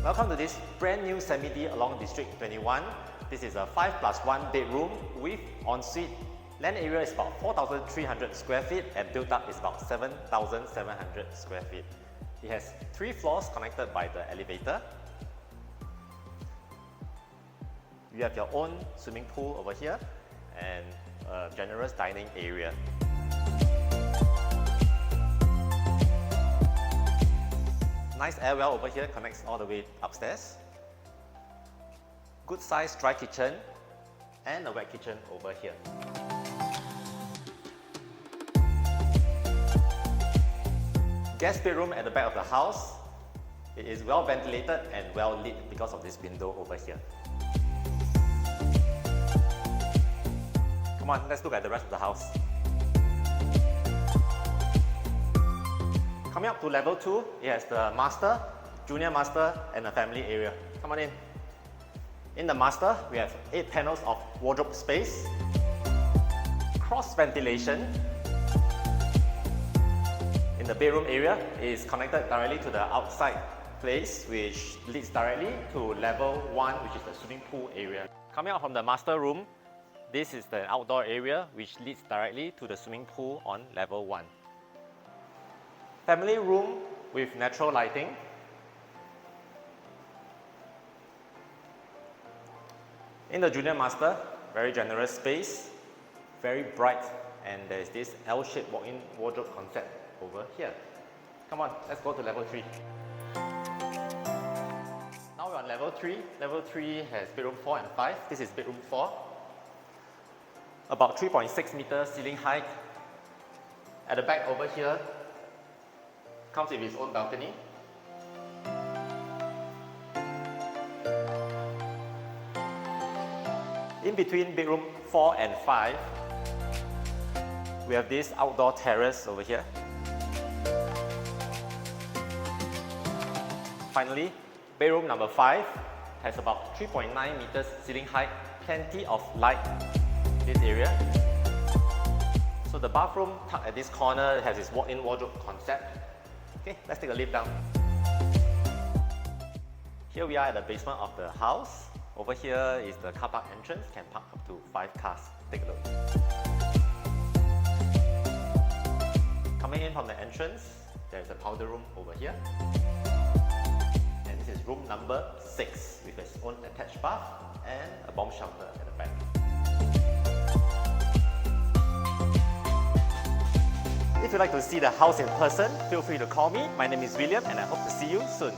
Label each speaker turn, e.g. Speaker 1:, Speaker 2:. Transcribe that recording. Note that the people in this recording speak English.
Speaker 1: Welcome to this brand new semi-D along District 21. This is a 5+1 bedroom with ensuite. Land area is about 4,300 square feet and built up is about 7,700 square feet. It has 3 floors connected by the elevator. You have your own swimming pool over here and a generous dining area. Nice air well over here connects all the way upstairs. Good sized dry kitchen and a wet kitchen over here. Guest bedroom at the back of the house. It is well ventilated and well lit because of this window over here. Come on, let's look at the rest of the house. Coming up to level 2, it has the master, junior master and a family area. Come on in. In the master, we have 8 panels of wardrobe space, cross ventilation. In the bedroom area, it is connected directly to the outside place, which leads directly to level 1, which is the swimming pool area. Coming out from the master room, this is the outdoor area, which leads directly to the swimming pool on level 1. Family room with natural lighting. In the junior master, very generous space, very bright, and there is this L-shaped walk-in wardrobe concept over here. Come on, let's go to level 3. Now we're on level 3. Level 3 has bedroom 4 and 5. This is bedroom 4. About 3.6 meters ceiling height. At the back over here, comes with its own balcony. In between bedroom 4 and 5, we have this outdoor terrace over here. Finally, bedroom number 5 has about 3.9 meters ceiling height, plenty of light in this area. So the bathroom tucked at this corner has its walk-in wardrobe concept. Okay, let's take a lift down. Here we are at the basement of the house. Over here is the car park entrance. You can park up to 5 cars. Take a look. Coming in from the entrance, there's a powder room over here. And this is room number 6 with its own attached bath and a bomb shelter at the back. If you'd like to see the house in person, feel free to call me. My name is William and I hope to see you soon.